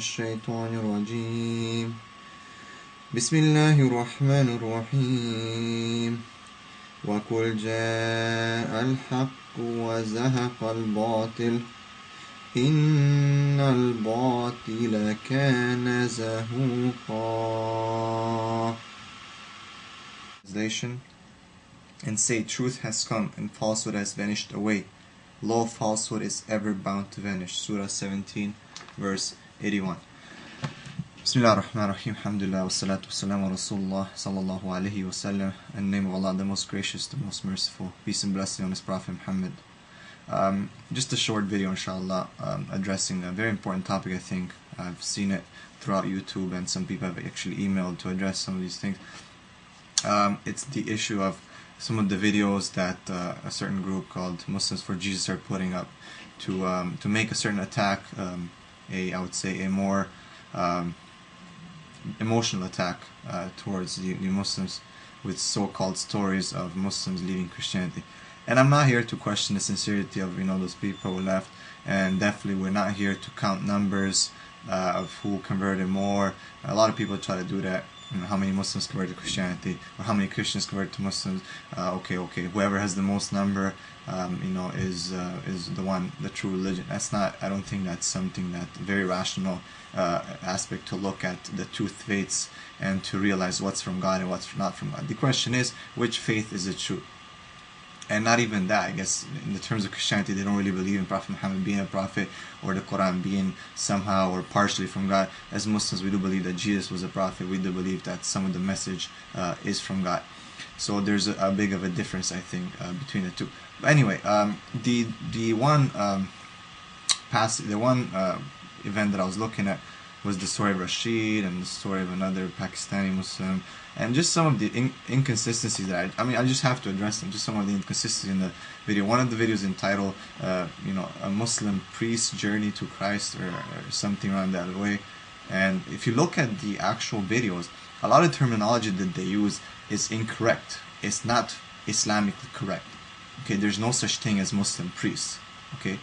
الشيطان الرجيم بسم الله الرحمن الرحيم وقل جاء الحق وزهق الباطل إن الباطل كان زهوقا. Translation: And say, truth has come and falsehood has vanished away. Lo, falsehood is ever bound to vanish. Surah 17, verse 81. Bismillah ar-Rahman ar-Rahim. Alhamdulillah wa salatu wa salam wa Rasulullah sallallahu alayhi wa sallam. In the name of Allah, the most gracious, the most merciful. Peace and blessing on His Prophet Muhammad. Just a short video, inshallah, addressing a very important topic. I think I've seen it throughout YouTube, and some people have actually emailed to address some of these things. It's the issue of some of the videos that a certain group called Muslims for Jesus are putting up to make a certain attack, I would say a more emotional attack towards the Muslims, with so-called stories of Muslims leaving Christianity. And I'm not here to question the sincerity of those people who left, and definitely we're not here to count numbers of who converted more. A lot of people try to do that. How many Muslims converted to Christianity, or how many Christians converted to Muslims? Okay, whoever has the most number, is the true religion. That's not. I don't think that's something that very rational aspect to look at the two faiths and to realize what's from God and what's not from God. The question is, which faith is it true? And not even that, I guess, in the terms of Christianity, they don't really believe in Prophet Muhammad being a prophet, or the Quran being somehow or partially from God. As Muslims, we do believe that Jesus was a prophet. We do believe that some of the message is from God. So there's a big of a difference, I think, between the two. But anyway, the one event that I was looking at was the story of Nasheed and the story of another Pakistani Muslim, and just some of the inconsistencies that I just have to address them. Just some of the inconsistencies in the video. One of the videos entitled, a Muslim priest's journey to Christ, or something around that way. And if you look at the actual videos, a lot of terminology that they use is incorrect. It's not Islamically correct. Okay, there's no such thing as Muslim priests. Okay,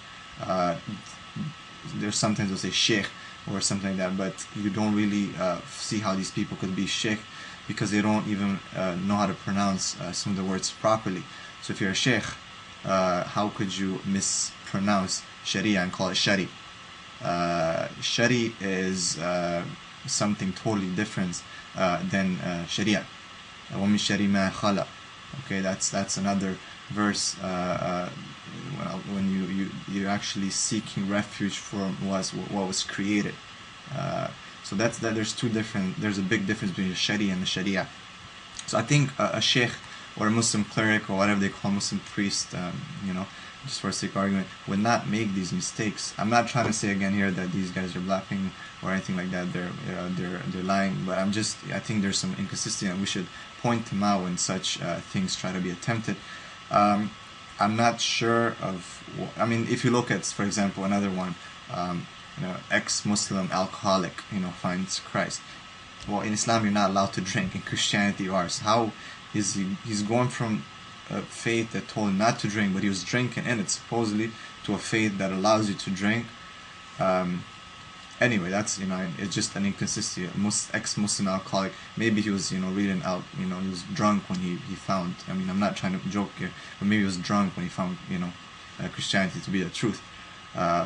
there's sometimes they'll say sheikh or something like that, but you don't really see how these people could be sheikh, because they don't even know how to pronounce some of the words properly. So if you're a sheikh, how could you mispronounce sharia and call it shari? Shari is something totally different than sharia. وَمِن شَرِّ مَا خَلَقَ. Okay, that's another verse when you're actually seeking refuge from what was created. So there's a big difference between the Sharia and the Sharia. So I think a sheikh or a Muslim cleric, or whatever they call Muslim priest, just for sake of argument, would not make these mistakes. I'm not trying to say again here that these guys are bluffing or anything like that. They're lying, but I think there's some inconsistency, and we should point them out when such things try to be attempted. I'm not sure of. If you look at, for example, another one. Ex-Muslim alcoholic, finds Christ. Well, in Islam you're not allowed to drink. In Christianity you are. So how is he's going from a faith that told him not to drink, but he was drinking in it, supposedly, to a faith that allows you to drink. Anyway, that's it's just an inconsistency. Ex-Muslim alcoholic. Maybe he was reading out. He was drunk when he found. I'm not trying to joke here, but maybe he was drunk when he found Christianity to be the truth.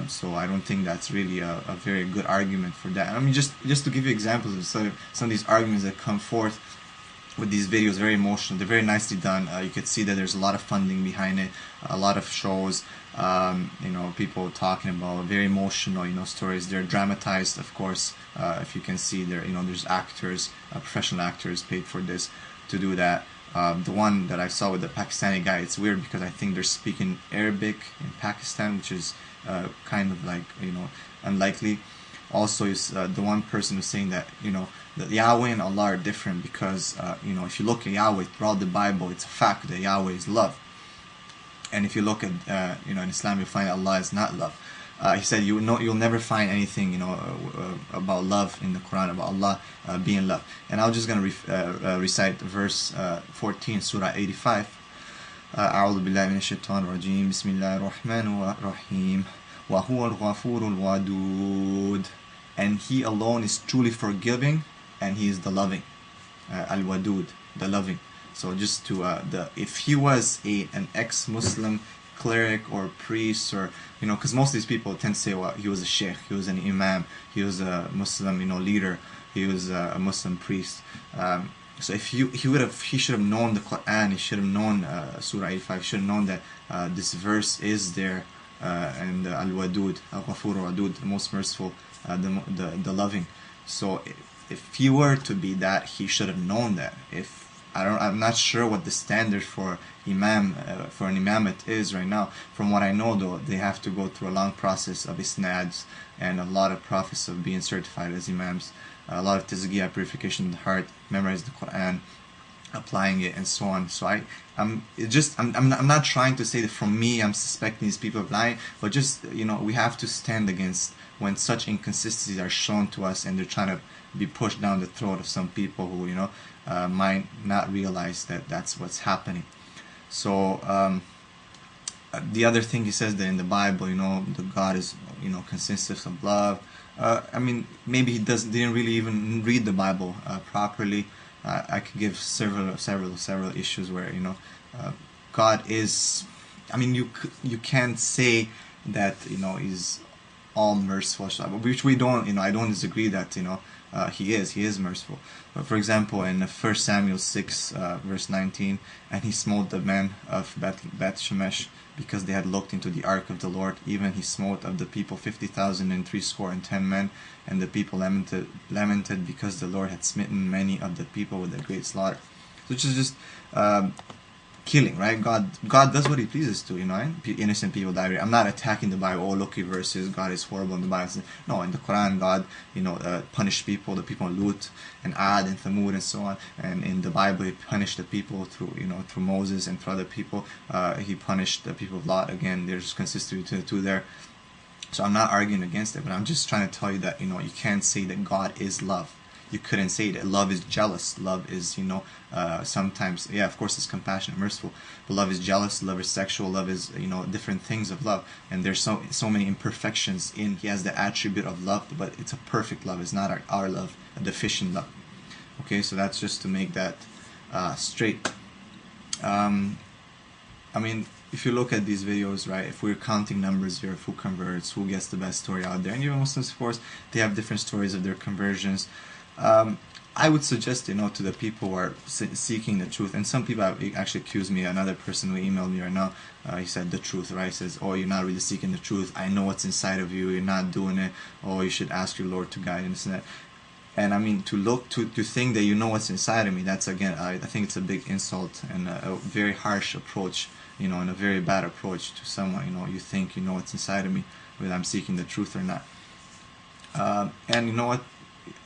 So I don't think that's really a very good argument for that. Just to give you examples of some of these arguments that come forth with these videos, very emotional. They're very nicely done. You can see that there's a lot of funding behind it, a lot of shows. People talking about very emotional, stories. They're dramatized, of course. If you can see there, there's actors, professional actors paid for this to do that. The one that I saw with the Pakistani guy, it's weird because I think they're speaking Arabic in Pakistan, which is kind of like unlikely. Also, the one person who's saying that that Yahweh and Allah are different because if you look at Yahweh throughout the Bible, it's a fact that Yahweh is love, and if you look at in Islam, you find Allah is not love. He said you'll never find anything about love in the Quran, about Allah being love. And I'm just gonna recite verse 14, Surah 85. أعوذ بالله من الشيطان الرجيم بسم الله الرحمن الرحيم وهو الغفور الودود and He alone is truly forgiving, and He is the loving, al-wadud, the loving. So just to if he was an ex-Muslim cleric or priest, or because most of these people tend to say, well, he was a sheikh, he was an imam, he was a Muslim leader, he was a Muslim priest. So if he should have known the Quran, he should have known Surah 85, he should have known that this verse is there, and al-wadud, al-ghafur wadud, the most merciful, the loving. So if he were to be that, he should have known that. I'm not sure what the standard for an imamate is right now. From what I know, though, they have to go through a long process of isnads and a lot of process of being certified as imams, a lot of tazkiyah, purification of the heart, memorize the Quran, applying it, and so on. So I'm not trying to say that from me I'm suspecting these people of lying, but just we have to stand against when such inconsistencies are shown to us, and they're trying to be pushed down the throat of some people who might not realize that that's what's happening. So the other thing he says that in the Bible, the God is consists of love. I mean, maybe he didn't really even read the Bible properly. I could give several issues where God is. I mean, you can't say that He's all merciful, which we don't. I don't disagree that He is merciful. But for example, in 1 Samuel 6 verse 19, and he smote the men of Beth Shemesh because they had looked into the ark of the Lord. Even he smote of the people 50,000 and 70 men, and the people lamented because the Lord had smitten many of the people with a great slaughter. Which is just killing, right? God does what He pleases to, innocent people die. I'm not attacking the Bible. Oh, look, verses, God is horrible in the Bible. No, in the Quran, God, punished people, the people in Lut and Ad and Thamud and so on. And in the Bible, He punished the people through Moses, and through other people, He punished the people of Lot. Again, there's consistency between the two there. So I'm not arguing against it, but I'm just trying to tell you that, you can't say that God is love. You couldn't say that. Love is jealous. Love is, sometimes, yeah, of course it's compassionate, merciful, but love is jealous, love is sexual, love is, different things of love. And there's so many imperfections in, He has the attribute of love, but it's a perfect love. It's not our love, a deficient love. Okay, so that's just to make that straight. I mean, if you look at these videos, right, if we're counting numbers here of who converts, who gets the best story out there, and even Muslims, of course, they have different stories of their conversions. I would suggest, to the people who are seeking the truth, and some people have actually accused me, another person who emailed me right now, he said the truth, right? He says, oh, you're not really seeking the truth, I know what's inside of you, you're not doing it, oh, you should ask your Lord to guide, and this and that. And I mean, to think that you know what's inside of me, that's, again, I think it's a big insult and a very harsh approach, and a very bad approach to someone. You think you know what's inside of me, whether I'm seeking the truth or not. And you know what?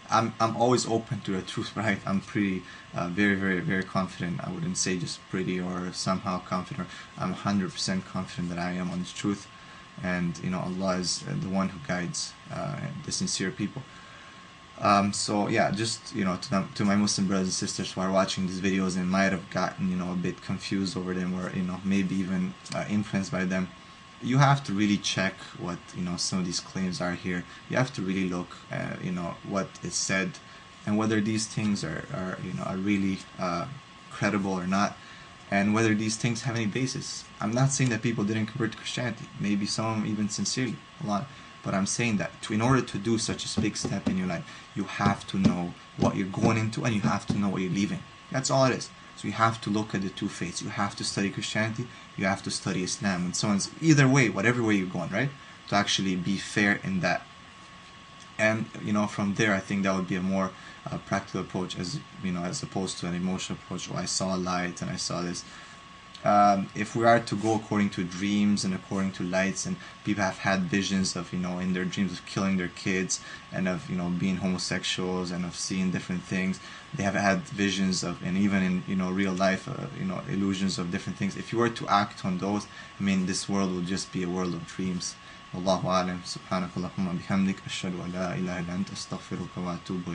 I'm always open to the truth, right? I'm pretty, very, very, very confident. I wouldn't say just pretty or somehow confident. I'm 100% confident that I am on the truth, and Allah is the one who guides the sincere people. So yeah, just to my Muslim brothers and sisters who are watching these videos and might have gotten a bit confused over them, or maybe even influenced by them. You have to really check what some of these claims are here. You have to really look at what is said, and whether these things are really credible or not, and whether these things have any basis. I'm not saying that people didn't convert to Christianity. Maybe some even sincerely, a lot. But I'm saying that in order to do such a big step in your life, you have to know what you're going into, and you have to know what you're leaving. That's all it is. So you have to look at the two faiths. You have to study Christianity, you have to study Islam, and so on. Either way, whatever way you're going, right? To actually be fair in that. And from there, I think that would be a more practical approach, as opposed to an emotional approach. Oh, I saw light and I saw this. If we are to go according to dreams and according to lights, and people have had visions of in their dreams of killing their kids, and of being homosexuals, and of seeing different things. They have had visions of, and even in real life, illusions of different things. If you were to act on those, I mean, this world will just be a world of dreams. Wallahu a'lam. Subhanakallahumma bihamdik, ashhadu an la ilaha illa anta, astaghfiruka wa atubu ilayk.